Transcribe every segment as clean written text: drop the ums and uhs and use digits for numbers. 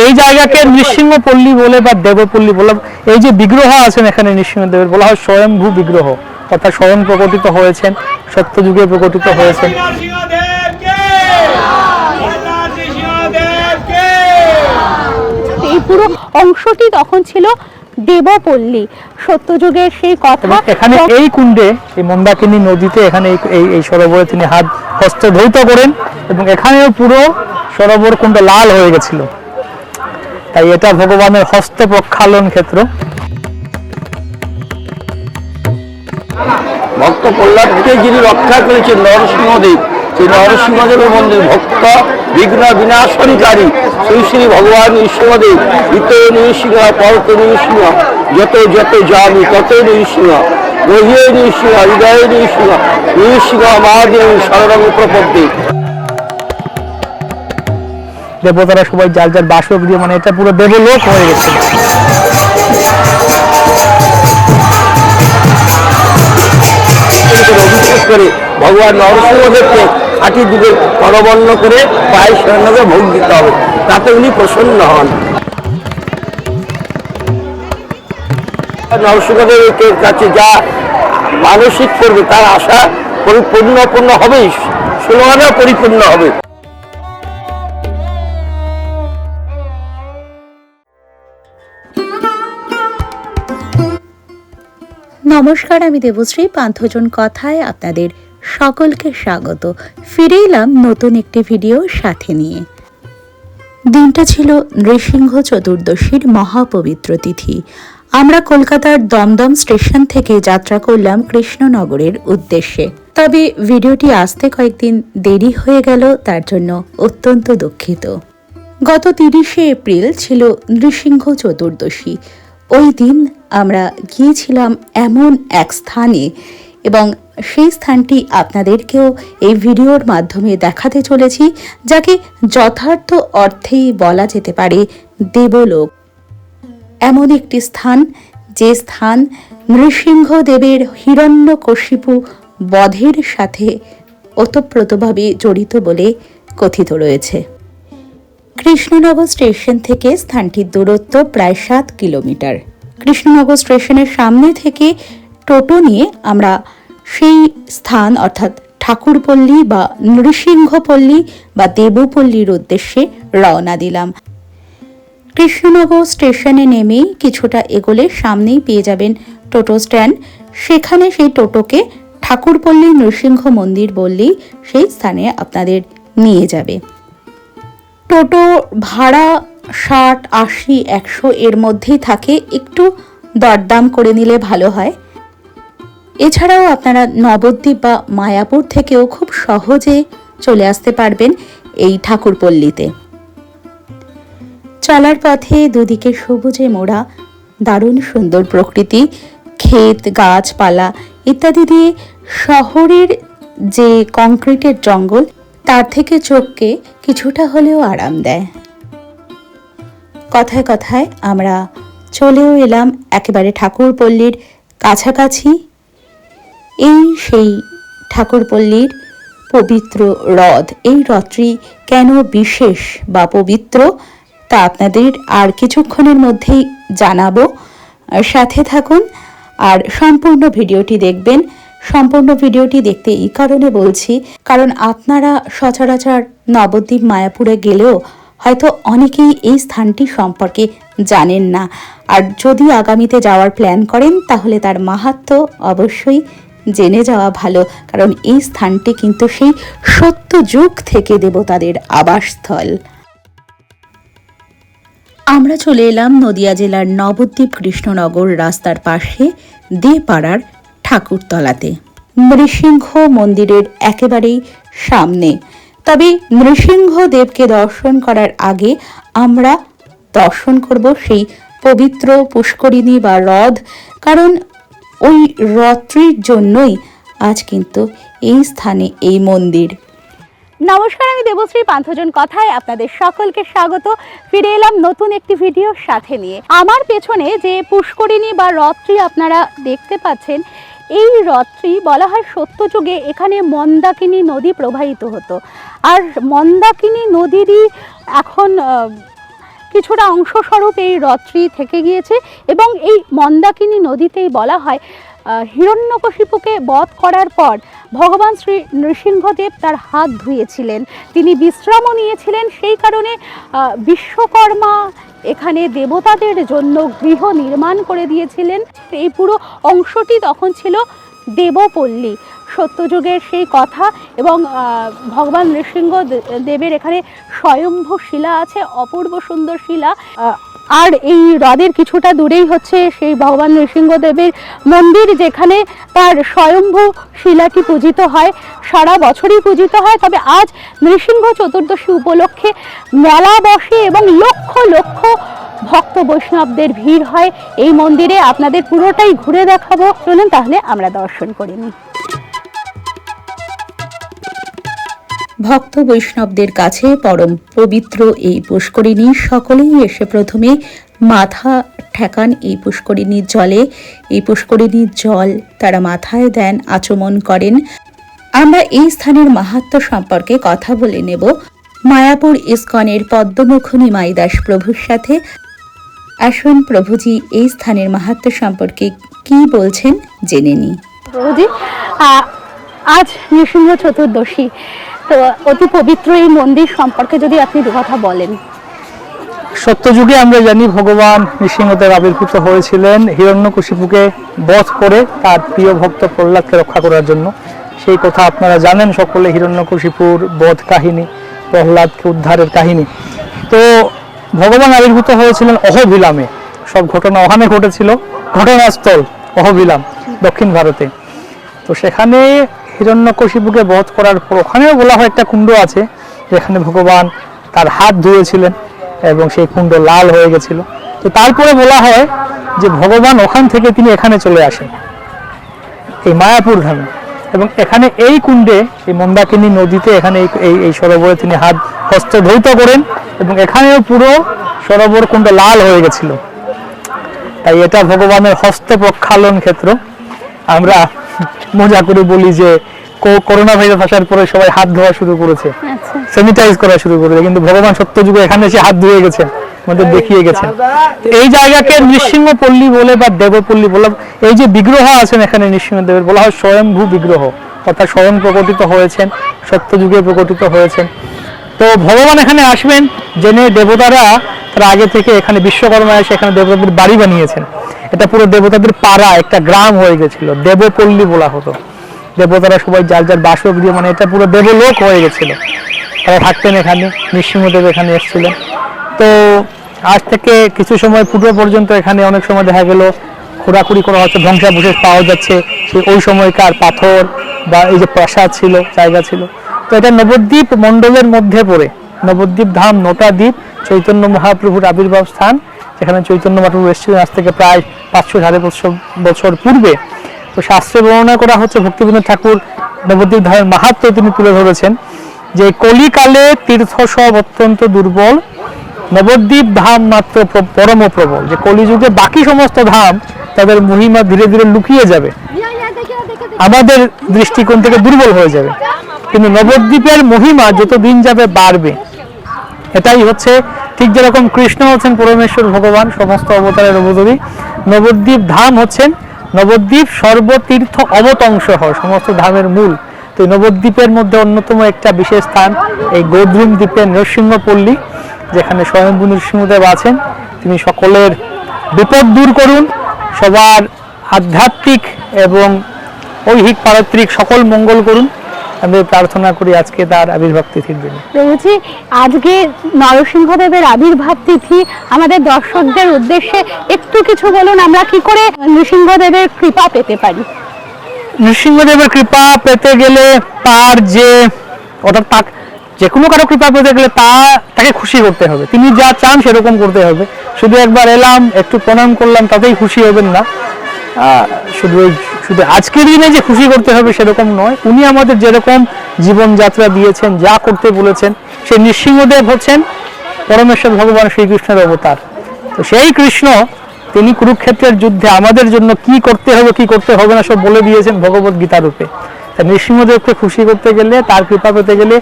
এই জায়গাকে নৃসিংহপল্লী বলে বা দেবপল্লী বলে। এই যে বিগ্রহ আছেন এখানে নৃসিংহদেবের, বলা হয় স্বয়ম্ভূ বিগ্রহ, অর্থাৎ স্বয়ং প্রকটিত হয়েছেন, সত্যযুগে প্রকটিত হয়েছেন। এই পুরো অংশটি তখন ছিল দেবপল্লী, সত্যযুগের সেই কথা। এখানে এই কুণ্ডে, এই মন্দাকিনী নদীতে, এখানে এই সরোবরে তিনি হস্ত ধৌত করেন এবং এখানেও পুরো সরোবর কুণ্ড লাল হয়ে গেছিল। তাই এটা ভগবানের হস্ত প্রক্ষালন ক্ষেত্র। ভক্ত প্রহ্লাদকে যিনি রক্ষা করেছেন নরসিংহদেব, সেই নরসিংহদেবের মন্দির ভক্ত বিঘ্ন বিনাশনকারী শ্রী শ্রী ভগবান নৃসিংহদেব, হিত নৃসিংহ পরত নৃসিংহ, যত যত যামি তত নৃসিংহ, গহিয়ে নৃসিংহ হৃদয়ে নৃসিংহ, নৃসিংহ মহাদেব শরণং প্রপদ্যে। দেবতারা সবাই যার যার বাসগৃহ, মানে এটা পুরো দেবলোক হয়ে গেছে। অভিষেক করে ভগবান নরসিংহদেবকে খাঁটি দুধে করবর্ণ করে পায়ে স্বর্ণকে ভোগ দিতে হবে, তাতে উনি প্রসন্ন হন। নরসিংহদেবের কাছে যা মানসিক করবে তার আশা পরিপূর্ণ হবেই, ষোলখানা পরিপূর্ণ হবে। নমস্কার, আমি দেবশ্রী। পান্থজন কথায় আপনাদের সকলকে স্বাগত। ফিরে এলাম নতুন একটি ভিডিও সাথে নিয়ে। দিনটা ছিল নৃসিংহ চতুর্দশীর মহাপবিত্র তিথি। আমরা কলকাতার দমদম স্টেশন থেকে যাত্রা করলাম কৃষ্ণনগরের উদ্দেশ্যে। তবে ভিডিওটি আসতে কয়েকদিন দেরি হয়ে গেল, তার জন্য অত্যন্ত দুঃখিত। গত 30শে এপ্রিল ছিল নৃসিংহ চতুর্দশী। ওই দিন আমরা গিয়েছিলাম এমন এক স্থানে, এবং সেই স্থানটি আপনাদেরকেও এই ভিডিওর মাধ্যমে দেখাতে চলেছি, যাকে যথার্থ অর্থেই বলা যেতে পারে দেবলোক। এমন একটি স্থান, যে স্থান নৃসিংহদেবের হিরণ্যকশিপু বধের সাথে ওতপ্রোতভাবে জড়িত বলে কথিত রয়েছে। কৃষ্ণনগর স্টেশন থেকে স্থানটির দূরত্ব প্রায় 7 কিলোমিটার। কৃষ্ণনগর স্টেশনের সামনে থেকে টোটো নিয়ে আমরা সেই স্থান অর্থাৎ ঠাকুরপল্লী বা নৃসিংহপল্লী বা দেবপল্লীর উদ্দেশ্যে রওনা দিলাম। কৃষ্ণনগর স্টেশনে নেমেই কিছুটা এগোলে সামনেই পেয়ে যাবেন টোটো স্ট্যান্ড। সেখানে সেই টোটোকে ঠাকুরপল্লী নৃসিংহ মন্দির বললেই সেই স্থানে আপনাদের নিয়ে যাবে। টোটো ভাড়া 60, 80, 100 এর মধ্যেই থাকে, একটু দরদাম করে নিলে ভালো হয়। এছাড়াও আপনারা নবদ্বীপ বা মায়াপুর থেকেও খুব সহজে চলে আসতে পারবেন এই ঠাকুরপল্লীতে। চলার পথে দুদিকে সবুজে মোড়া দারুণ সুন্দর প্রকৃতি, ক্ষেত, গাছপালা ইত্যাদি দিয়ে শহরের যে কংক্রিটের জঙ্গল, তার থেকে চোখকে কিছুটা হলেও আরাম দেয়। কথায় কথায় আমরা চলেও এলাম একেবারে ঠাকুরপল্লীর কাছাকাছি। এই সেই ঠাকুরপল্লীর পবিত্র হ্রদ। এই হ্রদটি কেন বিশেষ বা পবিত্র তা আপনাদের আর কিছুক্ষণের মধ্যেই জানাবো। সাথে থাকুন আর সম্পূর্ণ ভিডিওটি দেখবেন। সম্পূর্ণ ভিডিওটি দেখতে এই কারণে বলছি, কারণ আপনারা সচরাচর নবদ্বীপ মায়াপুরে গেলেও হয়তো অনেকেই এই স্থানটি সম্পর্কে জানেন না। আর যদি আগামীতে যাওয়ার প্ল্যান করেন তাহলে তার মাহাত্ম্য অবশ্যই জেনে যাওয়া ভালো, কারণ এই স্থানটি কিন্তু সেই সত্যযুগ থেকে দেবতাদের আবাসস্থল। আমরা চলে এলাম নদিয়া জেলার নবদ্বীপ কৃষ্ণনগর রাস্তার পাশে দেপাড়ার ঠাকুরতলাতে, নৃসিংহ মন্দিরের একেবারেই সামনে। তবে নৃসিংহদেবকে দর্শন করার আগে আমরা দর্শন করব সেই পবিত্র পুষ্করিণী বা হ্রদ, কারণ ওই হ্রদটির জন্যই আজ কিন্তু এই স্থানে এই মন্দির। নমস্কার, আমি দেবশ্রী। পান্থজন কথায় আপনাদের সকলকে স্বাগত। ফিরে এলাম নতুন একটি ভিডিওর সাথে নিয়ে। আমার পেছনে যে পুষ্করিণী বা হ্রদটি আপনারা দেখতে পাচ্ছেন, এই হ্রদটি বলা হয় সত্যযুগে এখানে মন্দাকিনী নদী প্রবাহিত হতো। আর মন্দাকিনী নদীরই এখন কিছুটা অংশস্বরূপ এই হ্রদটি থেকে গিয়েছে এবং এই মন্দাকিনী নদীতেই বলা হয় হিরণ্যকশিপুকে বধ করার পর ভগবান শ্রী নৃসিংহদেব তার হাত ধুয়েছিলেন, তিনি বিশ্রামও নিয়েছিলেন। সেই কারণে বিশ্বকর্মা এখানে দেবতাদের জন্য গৃহ নির্মাণ করে দিয়েছিলেন। এই পুরো অংশটি তখন ছিল দেবপল্লী, সত্যযুগের সেই কথা। এবং ভগবান নৃসিংহ দেবের এখানে স্বয়ম্ভু শিলা আছে, অপূর্ব সুন্দর শিলা। আর এই হ্রদের কিছুটা দূরেই হচ্ছে সেই ভগবান নৃসিংহদেবের মন্দির, যেখানে তার স্বয়ম্ভু শিলাটি পূজিত হয়, সারা বছরই পূজিত হয়। তবে আজ নৃসিংহ চতুর্দশী উপলক্ষে মেলা বসে এবং লক্ষ লক্ষ ভক্ত বৈষ্ণবদের ভিড় হয় এই মন্দিরে। আপনাদের পুরোটাই ঘুরে দেখাবো, চলুন তাহলে আমরা দর্শন করে নিই। ভক্ত বৈষ্ণবদের কাছে পরম পবিত্র এই পুষ্করিণী, সকলেই এসে প্রথমে মাথা ঠেকান এই পুষ্করিণীর জলে। এই পুষ্করিণীর জল তারা মাথায় দেন, আচমন করেন। আমরা এই স্থানের মাহাত্ম্য সম্পর্কে কথা বলে নেব মায়াপুর ইস্কনের পদ্মমুখ নিমাই দাস প্রভুর সাথে। আসুন প্রভুজি এই স্থানের মাহাত্ম্য সম্পর্কে কি বলছেন জেনে নিই। প্রভুজি, আজ নৃসিংহ চতুর্দশী, তো অতি পবিত্র এই মন্দির সম্পর্কে যদি আপনি দু কথা বলেন। সত্যযুগে আমরা জানি ভগবান নৃসিংহদেব আবির্ভূত হয়েছিলেন হিরণ্যকশিপুকে বধ করে তার প্রিয় ভক্ত প্রহ্লাদকে রক্ষা করার জন্য। সেই কথা আপনারা জানেন সকলে, হিরণ্যকশিপুর বধ কাহিনী, প্রহ্লাদকে উদ্ধারের কাহিনী। তো ভগবান আবির্ভূত হয়েছিলেন অহোবিলামে, সব ঘটনা ওখানে ঘটেছিল, ঘটনাস্থল অহোবিলাম দক্ষিণ ভারতে। তো সেখানে হিরণ্যকশিপুকে বধ করার পর ওখানেও বলা হয় একটা কুণ্ড আছে যেখানে ভগবান তার হাত ধুয়েছিলেন এবং সেই কুণ্ড লাল হয়ে গেছিল। তো তারপরে বলা হয় যে ভগবান ওখান থেকে তিনি এখানে চলে আসেন এই মায়াপুর ধামে, এবং এখানে এই কুণ্ডে, এই মন্দাকিনী নদীতে, এখানে এই সরোবরে তিনি হাত হস্ত ধৌত করেন এবং এখানেও পুরো সরোবর কুণ্ড লাল হয়ে গেছিল। তাই এটা ভগবানের হস্ত প্রক্ষালন ক্ষেত্র। আমরা মজা করে বলি যে করোনা ভাইরাস আসার পরে সবাই হাত ধোয়া শুরু করেছে, স্যানিটাইজ করা শুরু করেছে, কিন্তু ভগবান সত্যযুগে এখানে এসে হাত ধুয়ে গেছেন, আমাদের দেখিয়ে গেছেন। এই জায়গাকে নৃসিংহপল্লী বলে বা দেবপল্লী বলে। এই যে বিগ্রহ আছেন এখানে নৃসিংহদেবের, বলা হয় স্বয়ম্ভু বিগ্রহ, অর্থাৎ স্বয়ং প্রকটিত হয়েছেন, সত্যযুগে প্রকটিত হয়েছেন। তো ভগবান এখানে আসবেন জেনে দেবতারা তার আগে থেকে এখানে বিশ্বকর্মা এসে এখানে দেবতাদের বাড়ি বানিয়েছেন। এটা পুরো দেবতাদের পাড়া, একটা গ্রাম হয়ে গেছিল, দেবপল্লী বলা হতো। দেবতারা সবাই যার যার বাসগৃহ, মানে এটা পুরো দেবলোক হয়ে গেছিল, তারা থাকতেন এখানে। নৃসিংহদেব এখানে এসেছিলেন। তো আজ থেকে কিছু সময় পূর্ব পর্যন্ত এখানে অনেক সময় দেখা গেল খোঁড়াখুড়ি করা হচ্ছে, ধ্বংসাবশেষ পাওয়া যাচ্ছে সেই ওই সময়কার পাথর বা এই যে প্রাসাদ ছিল, জায়গা ছিল। তো এটা নবদ্বীপ মণ্ডলের মধ্যে পড়ে, নবদ্বীপ ধাম, নটা দ্বীপ, চৈতন্য মহাপ্রভুর আবির্ভাব স্থান, যেখানে চৈতন্য মহাপ্রভু এসেছিলেন আজ থেকে প্রায় 500-550 বছর পূর্বে। তো শাস্ত্রে বর্ণনা করা হচ্ছে, ভক্তিবিনোদ ঠাকুর নবদ্বীপ ধামের মাহাত্ম্য তিনি তুলে ধরেছেন যে কলিকালে তীর্থ সব অত্যন্ত দুর্বল, নবদ্বীপ ধাম মাত্র পরম প্রবল। যে কলিযুগে বাকি সমস্ত ধাম তাদের মহিমা ধীরে ধীরে লুকিয়ে যাবে, আমাদের দৃষ্টিকোণ থেকে দুর্বল হয়ে যাবে, কিন্তু নবদ্বীপের মহিমা যত দিন যাবে বাড়বে। এটাই হচ্ছে ঠিক যেরকম কৃষ্ণ হচ্ছেন পরমেশ্বর ভগবান, সমস্ত অবতারের অবতারী, নবদ্বীপ ধাম হচ্ছেন, নবদ্বীপ সর্বতীর্থ অবতংশ হয়, সমস্ত ধামের মূল। তো নবদ্বীপের মধ্যে অন্যতম একটা বিশেষ স্থান এই গৌদ্রীম দ্বীপের নৃসিংহপল্লী, যেখানে স্বয়ম্ভু নৃসিংহদেব আছেন। তিনি সকলের বিপদ দূর করুন, সবার আধ্যাত্মিক এবং ঐহিক পারত্রিক সকল মঙ্গল করুন, আমি প্রার্থনা করি আজকে তার আবির্ভাব তিথির দিনে। বলছি, আজকে নরসিংহদেবের আবির্ভাব তিথি, আমাদের দর্শকদের উদ্দেশ্যে একটু কিছু বলুন, আমরা কি করে নৃসিংহদেবের কৃপা পেতে পারি? নৃসিংহদেবের কৃপা পেতে গেলে তার যে, অর্থাৎ যে কোনো কারো কৃপা পেতে গেলে তাকে খুশি করতে হবে, তিনি যা চান সেরকম করতে হবে। শুধু একবার এলাম, একটু প্রণাম করলাম, তাতেই খুশি হবেন না। শুধু আজকের দিনে যে খুশি করতে হবে সেরকম নয়। উনি আমাদের যেরকম জীবনযাত্রা দিয়েছেন, যা করতে বলেছেন, সেই নৃসিংহদেব হচ্ছেন পরমেশ্বর ভগবান শ্রীকৃষ্ণের অবতার। তো সেই কৃষ্ণ তিনি কুরুক্ষেত্রের যুদ্ধে আমাদের জন্য কি করতে হবে কি করতে হবে না সব বলে দিয়েছেন ভগবত গীতা রূপে। তাই নৃসিংহদেবকে খুশি করতে গেলে, তার কৃপা পেতে গেলে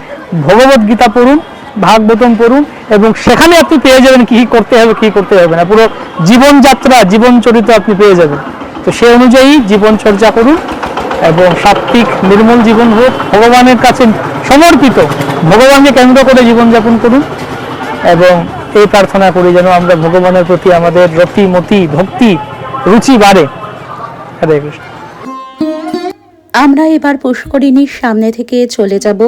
ভগবত গীতা পড়ুন ভাগবতম পড়ুন, এবং সেখানে আপনি পেয়ে যাবেন কি করতে হবে কি করতে হবে না, পুরো জীবনযাত্রা জীবন চরিত্র আপনি পেয়ে যাবেন। তো সেই অনুযায়ী জীবন চর্চা করুন এবং সাত্বিক নির্মল জীবন হোক, ভগবানের কাছে সমর্পিত, ভগবানকে কেন্দ্র করে জীবনযাপন করুন। এবং এই প্রার্থনা করি যেন আমরা ভগবানের প্রতি আমাদের রতি মতি ভক্তি রুচি বাড়ে। হরে কৃষ্ণ। আমরা এবার পুষ্করিণীর সামনে থেকে চলে যাব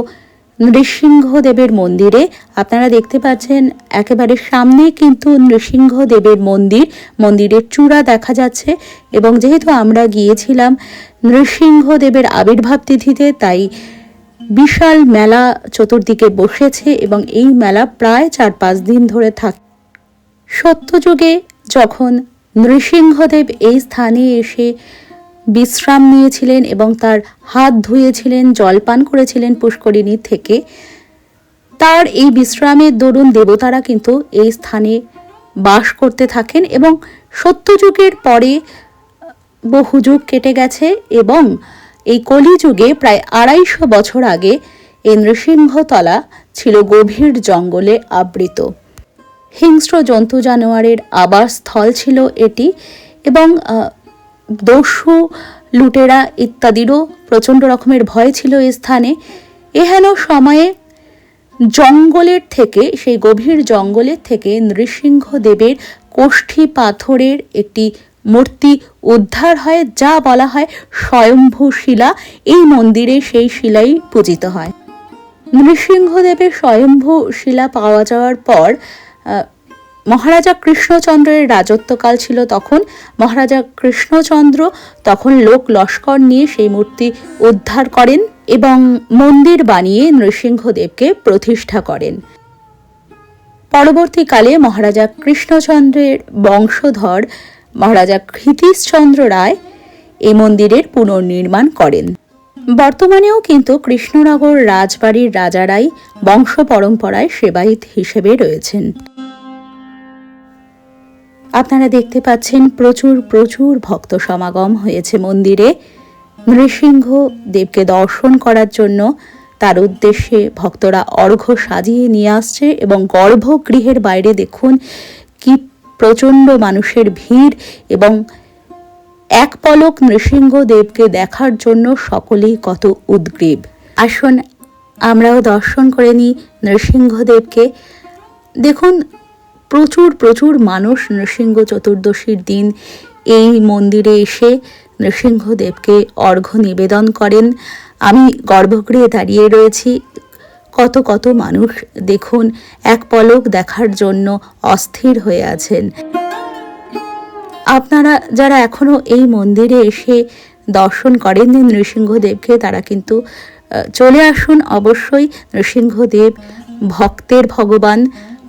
নৃসিংহদেবের মন্দিরে। আপনারা দেখতে পাচ্ছেন একেবারে সামনে কিন্তু নৃসিংহদেবের মন্দির, মন্দিরের চূড়া দেখা যাচ্ছে। এবং যেহেতু আমরা গিয়েছিলাম নৃসিংহদেবের আবির্ভাব তিথিতে, তাই বিশাল মেলা চতুর্দিকে বসেছে এবং এই মেলা প্রায় 4-5 দিন ধরে থাকে। সত্যযুগে যখন নৃসিংহদেব এই স্থানে এসে বিশ্রাম নিয়েছিলেন এবং তার হাত ধুয়েছিলেন, জলপান করেছিলেন পুষ্করিণী থেকে, তার এই বিশ্রামের দরুন দেবতারা কিন্তু এই স্থানে বাস করতে থাকেন। এবং সত্যযুগের পরে বহু যুগ কেটে গেছে এবং এই কলিযুগে প্রায় 250 বছর আগে এই নৃসিংহতলা ছিল গভীর জঙ্গলে আবৃত। হিংস্র জন্তু জানোয়ারের আবাসস্থল ছিল এটি এবং দস্যু লুটেরা ইত্যাদিরও প্রচণ্ড রকমের ভয় ছিল এই স্থানে। এহেন সময়ে জঙ্গলের থেকে, সেই গভীর জঙ্গলের থেকে নৃসিংহদেবের কোষ্ঠী পাথরের একটি মূর্তি উদ্ধার হয়, যা বলা হয় স্বয়ম্ভু শিলা। এই মন্দিরে সেই শিলাই পূজিত হয়। নৃসিংহদেবের স্বয়ম্ভু শিলা পাওয়া যাওয়ার পর মহারাজা কৃষ্ণচন্দ্রের রাজত্বকাল ছিল তখন। মহারাজা কৃষ্ণচন্দ্র তখন লোক লস্কর নিয়ে সেই মূর্তি উদ্ধার করেন এবং মন্দির বানিয়ে নৃসিংহদেবকে প্রতিষ্ঠা করেন। পরবর্তীকালে মহারাজা কৃষ্ণচন্দ্রের বংশধর মহারাজা ক্ষিতীশচন্দ্র রায় এই মন্দিরের পুনর্নির্মাণ করেন। বর্তমানেও কিন্তু কৃষ্ণনগর রাজবাড়ির রাজারাই বংশ পরম্পরায় সেবায়িত হিসেবে রয়েছেন। আপনারা দেখতে পাচ্ছেন প্রচুর প্রচুর ভক্ত সমাগম হয়েছে মন্দিরে নৃসিংহ দেবকে দর্শন করার জন্য। তার উদ্দেশ্যে ভক্তরা অর্ঘ্য সাজিয়ে নিয়ে আসছে এবং গর্ভগৃহের বাইরে দেখুন কি প্রচণ্ড মানুষের ভিড় এবং এক পলক নৃসিংহদেবকে দেখার জন্য সকলেই কত উদ্গ্রীব। আসুন আমরাও দর্শন করে নিই নৃসিংহদেবকে। দেখুন প্রচুর প্রচুর মানুষ নৃসিংহ চতুর্দশীর দিন এই মন্দিরে এসে নৃসিংহদেবকে অর্ঘ্য নিবেদন করেন। আমি গর্ভগৃহে দাঁড়িয়ে রয়েছি, কত কত মানুষ দেখুন এক পলক দেখার জন্য অস্থির হয়ে আছেন। আপনারা যারা এখনো এই মন্দিরে এসে দর্শন করেননি নৃসিংহদেবকে, তারা কিন্তু চলে আসুন অবশ্যই। নৃসিংহদেব ভক্তের ভগবান,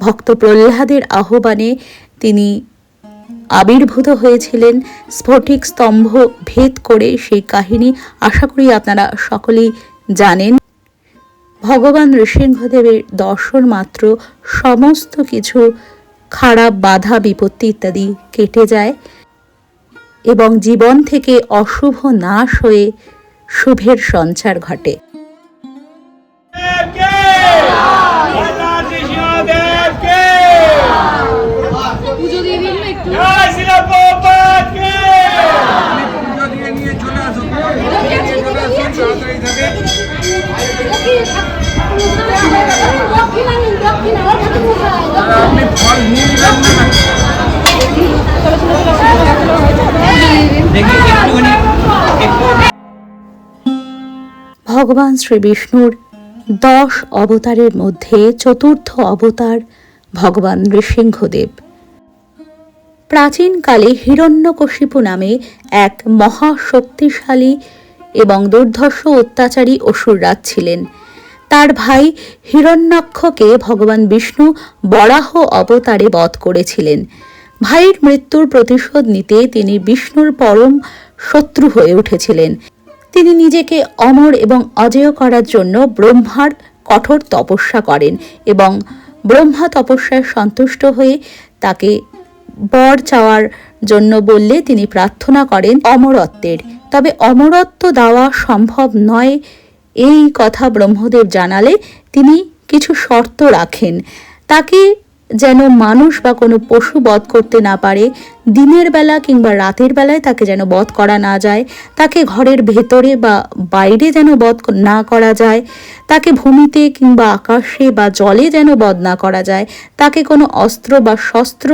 ভক্ত প্রহ্লাদের আহ্বানে তিনি আবির্ভূত হয়েছিলেন স্ফটিক স্তম্ভ ভেদ করে। সেই কাহিনী আশা করি আপনারা সকলেই জানেন। ভগবান নৃসিংহদেবের দর্শন মাত্র সমস্ত কিছু খারাপ বাধা বিপত্তি ইত্যাদি কেটে যায় এবং জীবন থেকে অশুভ নাশ হয়ে শুভের সঞ্চার ঘটে। ভগবান শ্রী বিষ্ণুর 10 অবতারের মধ্যে চতুর্থ অবতার ভগবান নৃসিংহদেব। প্রাচীনকালে হিরণ্যকশিপু নামে এক মহাশক্তিশালী এবং দুর্ধর্ষ অত্যাচারী অসুররাজ ছিলেন। তার ভাই হিরণ্যাক্ষকে ভগবান বিষ্ণু বরাহ অবতারে বধ করেছিলেন। ভাইয়ের মৃত্যুর প্রতিশোধ নিতে তিনি বিষ্ণুর পরম শত্রু হয়ে উঠেছিলেন। তিনি নিজেকে অমর এবং অজেয় করার জন্য ব্রহ্মার কঠোর তপস্যা করেন এবং ব্রহ্মা তপস্যায় সন্তুষ্ট হয়ে তাকে বর চাওয়ার জন্য বললে তিনি প্রার্থনা করেন অমরত্বের। তবে অমরত্ব দেওয়া সম্ভব নয় এই কথা ব্রহ্মদেব জানালে তিনি কিছু শর্ত রাখেন। তাকে যেন মানুষ বা কোনো পশু বধ করতে না পারে, দিনের বেলা কিংবা রাতের বেলায় তাকে যেন বধ করা না যায়, তাকে ঘরের ভেতরে বা বাইরে যেন বধ না করা যায়, তাকে ভূমিতে কিংবা আকাশে বা জলে যেন বধ না করা যায়, তাকে কোনো অস্ত্র বা শস্ত্র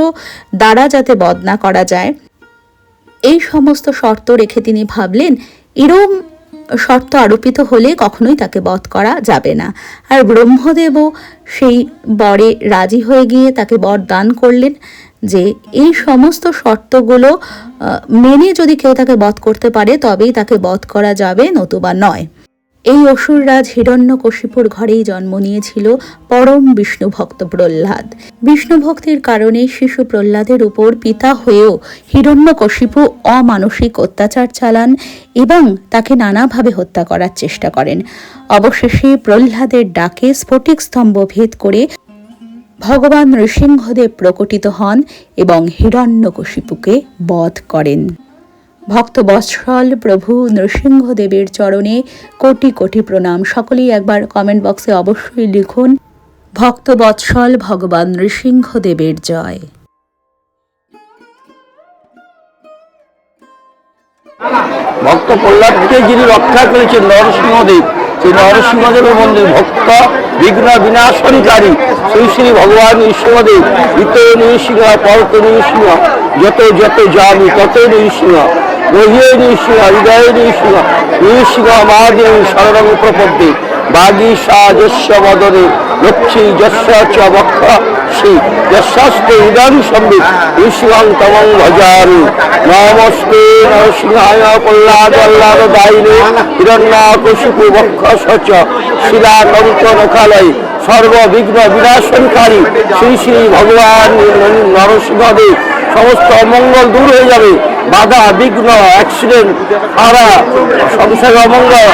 দ্বারা যাতে বধ না করা যায়। এই সমস্ত শর্ত রেখে তিনি ভাবলেন এরম শর্ত আরোপিত হলে কখনোই তাকে বধ করা যাবে না। আর ব্রহ্মদেবও সেই বরে রাজি হয়ে গিয়ে তাকে বর দান করলেন যে এই সমস্ত শর্তগুলো মেনে যদি কেউ তাকে বধ করতে পারে তবেই তাকে বধ করা যাবে, নতুবা নয়। এই অসুররাজ হিরণ্যকশিপুর ঘরেই জন্ম নিয়েছিল পরম বিষ্ণু ভক্ত প্রহ্লাদ। বিষ্ণু ভক্তির কারণে শিশু প্রহ্লাদের উপর পিতা হয়েও হিরণ্যকশিপু অমানসিক অত্যাচার চালান এবং তাকে নানাভাবে হত্যা করার চেষ্টা করেন। অবশেষে প্রহ্লাদের ডাকে স্ফটিক স্তম্ভ ভেদ করে ভগবান নৃসিংহদেব প্রকটিত হন এবং হিরণ্যকশিপুকে বধ করেন। ভক্তবৎসল প্রভু নৃসিংহদেবের চরণে কোটি কোটি প্রণাম। সকলেই একবার কমেন্ট বক্সে অবশ্যই লিখুন ভক্তবৎসল ভগবান নৃসিংহদেবের জয়। ভক্ত প্রহ্লাদকে যিনি রক্ষা করেছেন নরসিংহদেব, সেই নরসিংহদেবের মন্দির ভক্ত বিঘ্ন বিনাশনকারী শ্রী শ্রী ভগবান নৃসিংহদেব, ইত নৃসিংহ পরত নৃসিংহ, যত যত যামি তত নৃসিংহ, গৃহে নৃসিংহ হৃদয়ে নৃসিংহ, নৃসিংহ মহাদেব শরণং প্রপদ্যে, বাগীশা যস্য বদনে লক্ষ্মী যস্য চ বক্ষ শ্রী যস্যাস্তে হৃদয় সম্বিত নৃসিংহং তমং ভজামি। নমস্তে নরসিংহায় প্রহ্লাদ দায়িনে হিরণ্যকশিপু বক্ষ সচ শিলা কঙ্কনখালয় সর্ববিঘ্ন বিনাশনকারী শ্রী শ্রী ভগবান নরসিংহদেব। সমস্ত অমঙ্গল দূর হয়ে যাবে, বাধা বিঘ্ন অ্যাক্সিডেন্ট হারা সংসারের অমঙ্গল,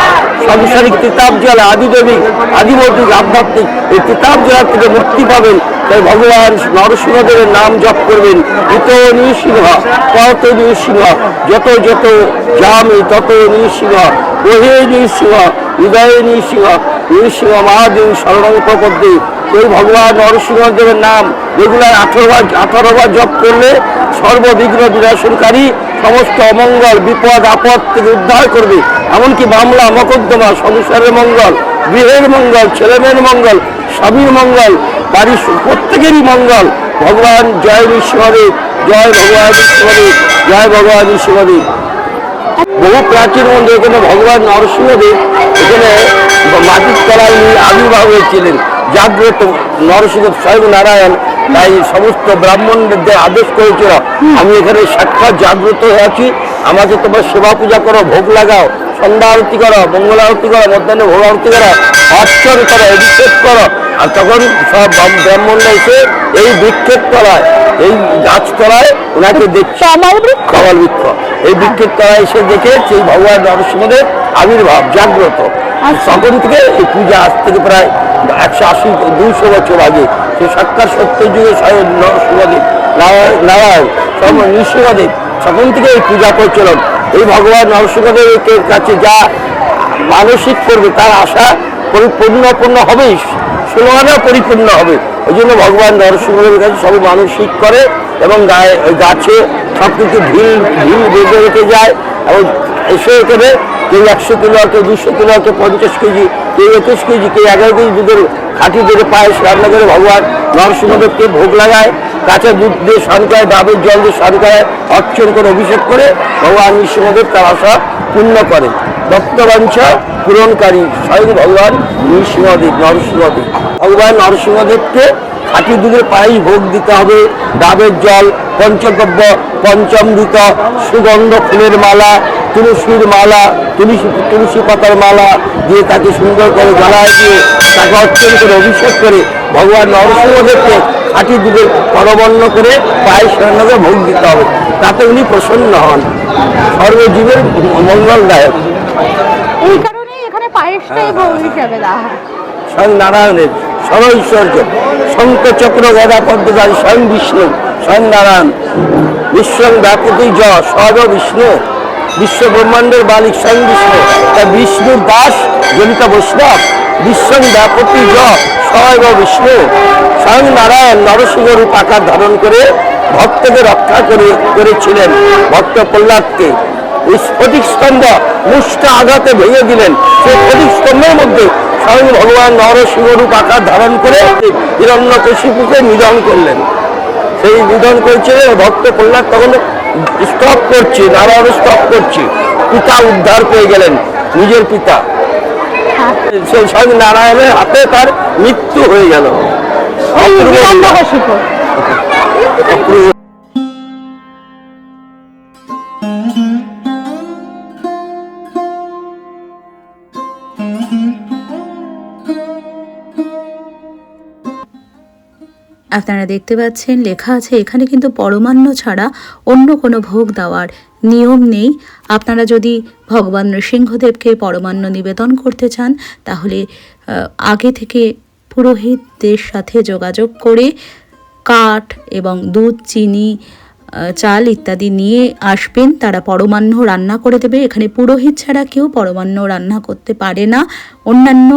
সংসারিক তিতাব জল আদিদেবিক আদিভৌতিক আধ্যাত্মিক এই তিতাব জল থেকে মুক্তি পাবেন। তাই ভগবান নরসিংহদেবের নাম জপ করবেন। ইত নৃসিংহ পরত নৃসিংহ, যত যত যামি তত নৃসিংহ, গৃহে নৃসিংহ হৃদয়ে নৃসিংহ, নৃসিংহ মহাদেব শরণং প্রপদ্যে। এই ভগবান নরসিংহদেবের নাম রেগুলার 18 বার জপ করলে সর্ববিঘ্ন বিনাশনকারী সমস্ত অমঙ্গল বিপদ আপদ থেকে উদ্ধার করবে। এমনকি মামলা মকদ্দমা, সংসারের মঙ্গল, গৃহের মঙ্গল, ছেলেমেয়ের মঙ্গল, স্বামীর মঙ্গল, বাড়ির প্রত্যেকেরই মঙ্গল। ভগবান জয় নৃসিংহদেব, জয় ভগবান নৃসিংহদেব, জয় ভগবান নৃসিংহদেব। বহু প্রাচীন মন্দির, এখানে ভগবান নরসিংহদেব এখানে মাটির তলায় আবির্ভাব হয়েছিলেন। জাগ্রত নরসিংহ স্বয়ং নারায়ণ তাই সমস্ত ব্রাহ্মণদের আদেশ করেছিল আমি এখানে সাক্ষাৎ জাগ্রত হয়ে আছি, আমাকে তোমার সেবা পূজা করো, ভোগ লাগাও, সন্ধ্যা আরতি করো, মঙ্গল আরতি করো, মধ্যাহ্নে ভোগ আরতি করো, অর্চন করো, অভিষেক করো। আর তখন সব ব্রাহ্মণরা এসে এই বৃক্ষের তলায়, এই গাছতলায় ওনাকে দেখছে, কমল বৃক্ষ, এই বৃক্ষের তলায় এসে দেখে সেই ভগবান নরসিংহদেব আবির্ভাব জাগ্রত। তখন থেকে এই পূজা আজ থেকে প্রায় 180-200 বছর আগে সে সাক্ষাৎ সত্য যুগে স্বয়ং নরসিংহদেব নারায়ণ নৃসিংহদেব, তখন থেকে এই পূজা প্রচলন। এই ভগবান নরসিংহদেবের কাছে যা মানসিক করবে তার আশা পরিপূর্ণ হবেই, ষোলআনা পরিপূর্ণ হবে। ওই জন্য ভগবান নরসিংহদেবের কাছে সবাই মানসিক করে এবং গাছে সব কিছু ঢিল বেঁধে রেখে যায় এবং এসে এখানে কেউ 100 কিলো, কেউ 200 কিলো, কেউ 50 কেজি, কেউ 21 কেজি, কেউ 11 কেজি দুধের খাঁটি দুধের পায়েস রান্না করে ভগবান নরসিংহদেবকে ভোগ লাগায়, কাঁচা দুধ দিয়ে স্নান করে, ডাবের জল দিয়ে স্নান করে, অর্চন করে, অভিষেক করে ভগবান নৃসিংহদেব তার আশা পূর্ণ করে। ভক্তবাঞ্ছা পূরণকারী স্বয়ং ভগবান নৃসিংহদেব নরসিংহদেব। ভগবান নরসিংহদেবকে খাঁটি দুধের পায়েস ভোগ দিতে হবে, ডাবের জল, পঞ্চগব্য, পঞ্চামৃত, সুগন্ধ ফুলের মালা, তুলসীর মালা, তুলসী পাতার মালা দিয়ে তাকে সুন্দর করে জ্বালায় দিয়ে তাকে অর্চন করে অভিষেক করে ভগবান নরসিংহদেবকে খাঁটি দুধের করবর্ণ করে পায়েস রান্না করে ভোগ দিতে হবে। তাতে উনি প্রসন্ন হন, সর্বজীবের মঙ্গলদায়ক। এই কারণেই এখানে পায়েসটাই ভোগ হিসেবে দেওয়া হয়। স্বয়ং নারায়ণের সরৈশ্বর্য, শঙ্খ চক্র গদা পদ্মধারী স্বয়ং বিষ্ণু, স্বয়ং নারায়ণ। বিশ্বং ব্যাপতি য সর্ব বিষ্ণু, বিশ্ব ব্রহ্মাণ্ডের মালিক স্বয়ং বিষ্ণু। তা বিষ্ণুর দাস জনিতা বৈষ্ণব। বিশ্বং ব্যাপতি য স্বয়ং বিষ্ণু স্বয়ং নারায়ণ নরসিংহ রূপ আকার ধারণ করে ভক্তকে রক্ষা করেছিলেন। ভক্ত প্রহ্লাদকে ওই স্ফটিক স্তম্ভ মুষ্ট আঘাতে ভেঙে দিলেন। সেই স্ফটিক স্তম্ভের মধ্যে স্বয়ং ভগবান নরসিংহ রূপ আকার ধারণ করে হিরণ্যকশিপুকে নিধন করলেন। সেই নিধন করেছিলেন। ভক্ত প্রহ্লাদ তখন স্টপ করছে, নারায়ণ স্টপ করছে, পিতা উদ্ধার পেয়ে গেলেন, নিজের পিতা। সেই স্বয়ং নারায়ণের হাতে তার মৃত্যু হয়ে গেল। হিরণ্যকশিপু। আপনারা দেখতে পাচ্ছেন লেখা আছে এখানে কিন্তু পরমান্ন ছাড়া অন্য কোনো ভোগ দেওয়ার নিয়ম নেই। আপনারা যদি ভগবান নৃসিংহদেবকে পরমান্ন নিবেদন করতে চান তাহলে আগে থেকে পুরোহিতদের সাথে যোগাযোগ করে কাঠ এবং দুধ, চিনি, চাল ইত্যাদি নিয়ে আসবেন। তারা পরমান্ন রান্না করে দেবে। এখানে পুরোহিত ছাড়া কেউ পরমান্ন রান্না করতে পারে না। অন্যান্য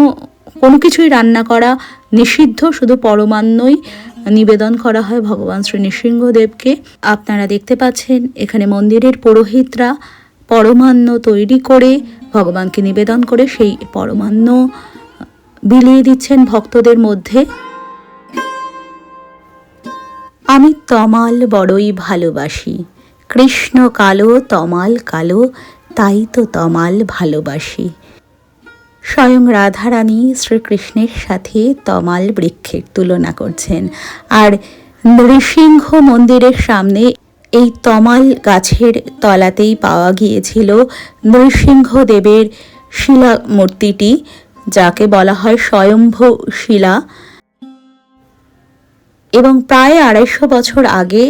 কোনো কিছুই রান্না করা নিষিদ্ধ, শুধু পরমান্নই নিবেদন করা হয় ভগবান শ্রী নৃসিংহদেবকে। আপনারা দেখতে পাচ্ছেন এখানে মন্দিরের পুরোহিতরা পরমান্ন তৈরি করে ভগবানকে নিবেদন করে সেই পরমান্ন বিলিয়ে দিচ্ছেন ভক্তদের মধ্যে। আমি তমাল বড়ই ভালোবাসি, কৃষ্ণ কালো তমাল কালো, তাই তো তমাল ভালোবাসি। স্বয়ং রাধারানী শ্রীকৃষ্ণের সাথে তমাল বৃক্ষের তুলনা করছেন। আর নৃসিংহ মন্দিরের সামনে এই তমাল গাছের তলাতেই পাওয়া গিয়েছিল নৃসিংহদেবের শিলা মূর্তিটি, যাকে বলা হয় স্বয়ম্ভু শিলা। এবং প্রায় 250 বছর আগে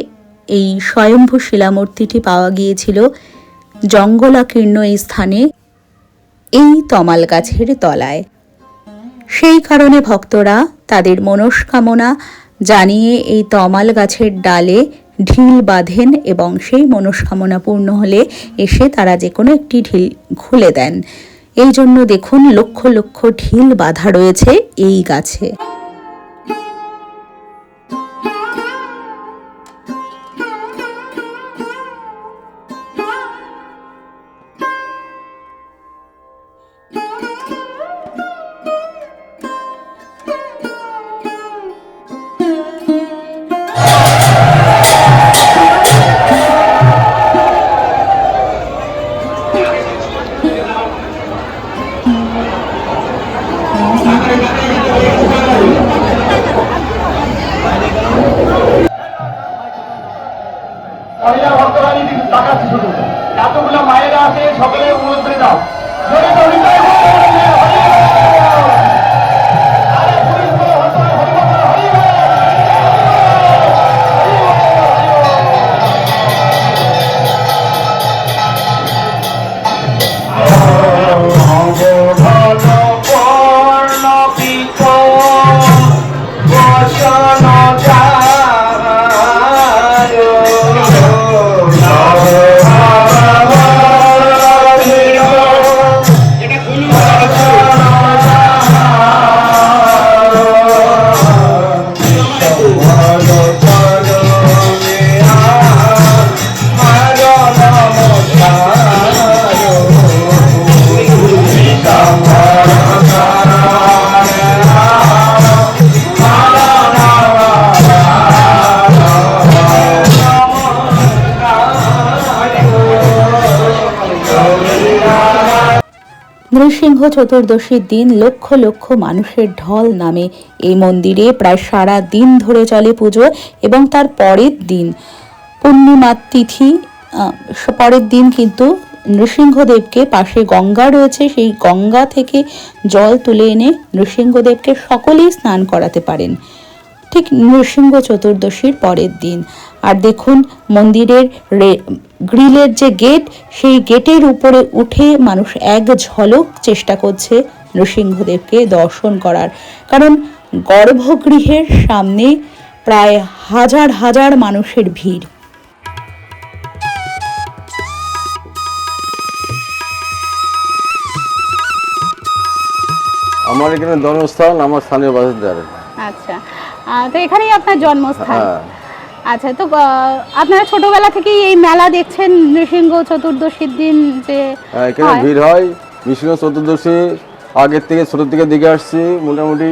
এই স্বয়ম্ভু শিলামূর্তিটি পাওয়া গিয়েছিল জঙ্গলাকীর্ণ এই স্থানে, এই তমাল গাছের তলায়। সেই কারণে ভক্তরা তাদের মনস্কামনা জানিয়ে এই তমাল গাছের ডালে ঢিল বাঁধেন এবং সেই মনস্কামনা পূর্ণ হলে এসে তারা যে কোনো একটি ঢিল খুলে দেন। এই জন্য দেখুন লক্ষ লক্ষ ঢিল বাঁধা রয়েছে এই গাছে। মহিলা ভক্তরানী কিন্তু তাকাচ্ছে শুধু, এতগুলো মায়েরা আছে, সকলে অনুরোধ করে দাও জোরে তো হৃদয় নৃসিংহ চতুর্দশীর দিন লক্ষ লক্ষ মানুষের ঢল নামে এই মন্দিরে। প্রায় সারা দিন ধরে চলে পুজো এবং তার পরের দিন পূর্ণিমা তিথি, পরের দিন কিন্তু নৃসিংহদেবকে, পাশে গঙ্গা রয়েছে, সেই গঙ্গা থেকে জল তুলে এনে নৃসিংহদেবকে সকলেই স্নান করাতে পারেন ঠিক নৃসিংহ চতুর্দশীর পরের দিন। আর দেখুন মন্দিরের গ্রিলের যে গেট, সেই গেটের উপরে উঠে মানুষ এক ঝলক চেষ্টা করছে নৃসিংহদেবকে দর্শন করার, কারণ গর্ভগৃহের সামনে প্রায় হাজার হাজার মানুষের ভিড়। আমার এখানে জন্মস্থান, আমার স্থানীয় বাসিন্দার। আচ্ছা, তো এখানেই আপনার জন্মস্থান। হ্যাঁ। আচ্ছা, তো আপনারা ছোটবেলা থেকেই এই মেলা দেখছেন নৃসিংহ চতুর্দশীর দিন যে এখানে হয়? ভিড় হয় নৃসিংহ চতুর্দশী আগের থেকে ছোট থেকে দেখে আসছি। মোটামুটি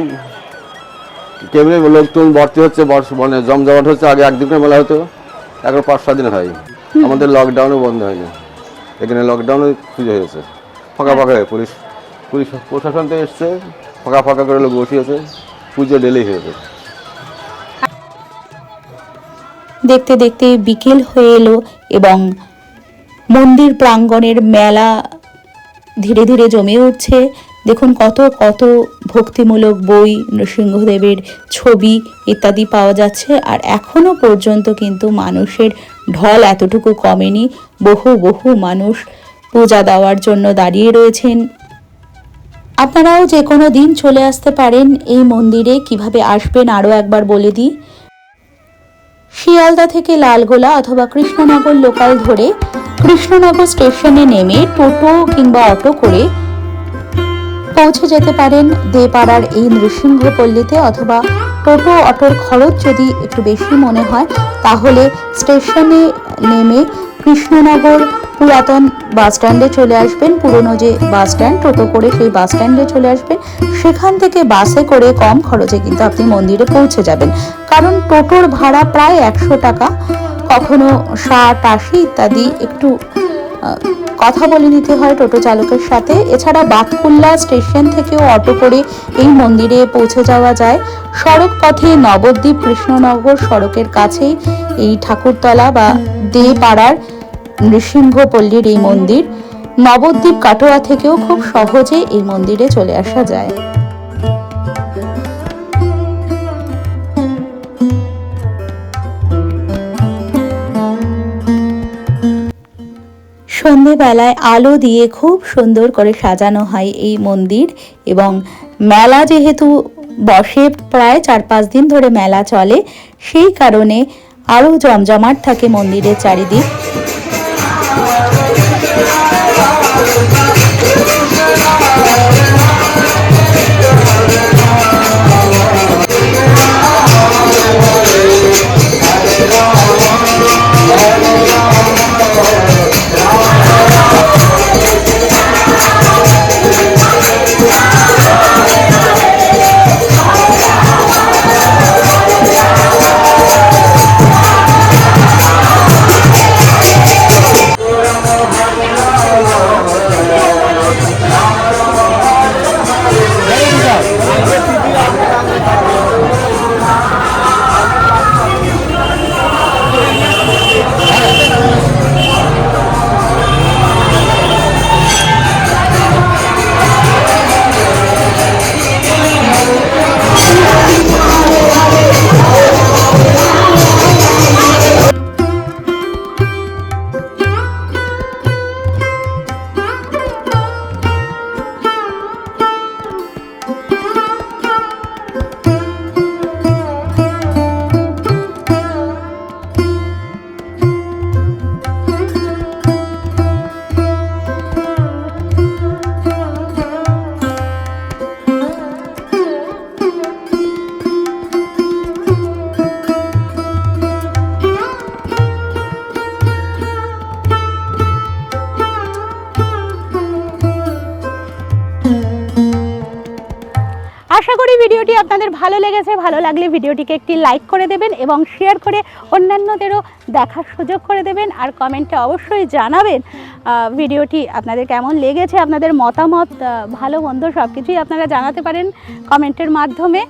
কেবলই লোকজন ভর্তি হচ্ছে, মানে জমজমাট হচ্ছে। আগে একদিন করে মেলা হতো, এখন 5-7 দিন হয়। আমাদের লকডাউনে বন্ধ হয়নি, এখানে লকডাউনে পুজো হয়েছে ফাঁকা ফাঁকা হয়ে। পুলিশ প্রশাসন থেকে এসছে, ফাঁকা ফাঁকা করে লোক বসিয়েছে, পুজো ডেলি হয়েছে। দেখতে দেখতে বিকেল হয়ে এলো এবং মন্দির প্রাঙ্গণের মেলা ধীরে ধীরে জমে উঠছে। দেখুন কত কত ভক্তিমূলক বই, নৃসিংহদেবের ছবি ইত্যাদি পাওয়া যাচ্ছে। আর এখনো পর্যন্ত কিন্তু মানুষের ঢল এতটুকু কমেনি। বহু বহু মানুষ পূজা দেওয়ার জন্য দাঁড়িয়ে রয়েছেন। আপনারাও যে কোনো দিন চলে আসতে পারেন এই মন্দিরে। কিভাবে আসবেন আরও একবার বলে দিই। শিয়ালদা থেকে লালগোলা অথবা কৃষ্ণনগর লোকাল ধরে কৃষ্ণনগর স্টেশনে নেমে টোটো কিংবা অটো করে পৌঁছে যেতে পারেন দেপাড়ার এই নৃসিংহপল্লীতে। অথবা টোটো অটোর খরচ যদি একটু বেশি মনে হয় তাহলে স্টেশনে নেমে কৃষ্ণনগর পুরাতন বাস স্ট্যান্ডে চলে আসবেন। পুরনো যে বাস স্ট্যান্ড, টোটো করে সেই বাস স্ট্যান্ডে চলে আসবেন। সেখান থেকে বাসে করে কম খরচে কিন্তু আপনি মন্দিরে পৌঁছে যাবেন। কারণ টোটোর ভাড়া প্রায় 100 টাকা, কখনো 60-80 ইত্যাদি। একটু কথা বলে নিতে হয় টোটো চালকের সাথে। এছাড়া বাতকুল্লা স্টেশন থেকেও অটো করে এই মন্দিরে পৌঁছে যাওয়া যায়। সড়ক পথে নবদ্বীপ কৃষ্ণনগর সড়কের কাছেই এই ঠাকুরতলা বা দেপাড়ার নৃসিংহপল্লীর এই মন্দির। নবদ্বীপ কাটোয়া থেকেও খুব সহজে এই মন্দিরে চলে আসা যায়। সন্ধেবেলায় আলো দিয়ে খুব সুন্দর করে সাজানো হয় এই মন্দির। এবং মেলা যেহেতু বসে, প্রায় 4-5 দিন ধরে মেলা চলে, সেই কারণে আরও জমজমাট থাকে মন্দিরের চারিদিক। আশা করি ভিডিওটি আপনাদের ভালো লেগেছে। ভালো লাগলে ভিডিওটিকে একটি লাইক করে দেবেন এবং শেয়ার করে অন্যান্যদেরও দেখার সুযোগ করে দেবেন। আর কমেন্টে অবশ্যই জানাবেন ভিডিওটি আপনাদের কেমন লেগেছে। আপনাদের মতামত, ভালো মন্দ সব কিছুই আপনারা জানাতে পারেন কমেন্টের মাধ্যমে।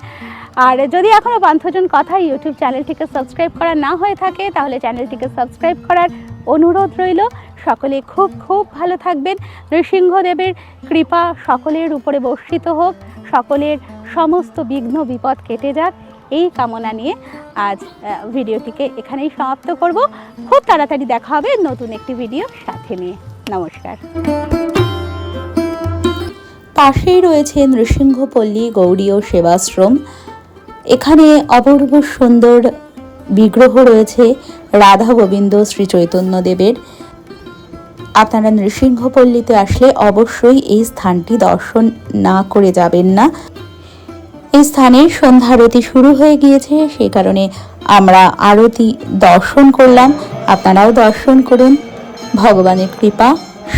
আর যদি এখনও পান্থজন কথা ইউটিউব চ্যানেলটিকে সাবস্ক্রাইব করা না হয়ে থাকে তাহলে চ্যানেলটিকে সাবস্ক্রাইব করার অনুরোধ রইল। সকলে খুব খুব ভালো থাকবেন। নৃসিংহদেবের কৃপা সকলের উপরে বর্ষিত হোক, সকলের সমস্ত বিঘ্ন বিপদ কেটে যাক, এই কামনা নিয়ে আজ ভিডিওটিকে এখানেই সমাপ্ত করব। খুব তাড়াতাড়ি দেখা হবে নতুন একটি ভিডিও সাথে নিয়ে। নমস্কার। পাশেই রয়েছে নৃসিংহপল্লী গৌড়ীয় সেবাশ্রম। এখানে অপূর্ব সুন্দর বিগ্রহ রয়েছে রাধা গোবিন্দ শ্রী চৈতন্যদেবের। আপনারা নৃসিংহপল্লীতে আসলে অবশ্যই এই স্থানটি দর্শন না করে যাবেন না। এই স্থানে সন্ধ্যা আরতি শুরু হয়ে গিয়েছে, সেই কারণে আমরা আরতি দর্শন করলাম। আপনারাও দর্শন করুন। ভগবানের কৃপা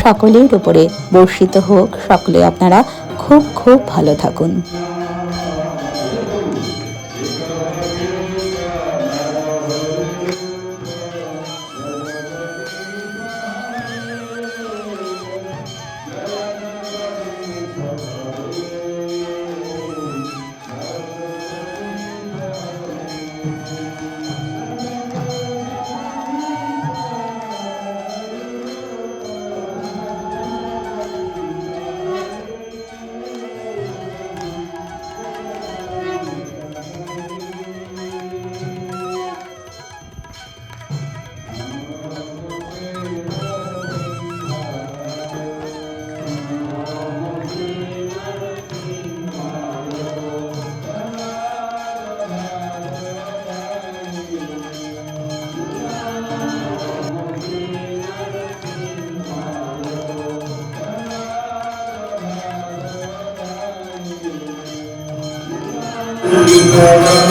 সকলের উপরে বর্ষিত হোক। সকলে আপনারা খুব খুব ভালো থাকুন। Thank you.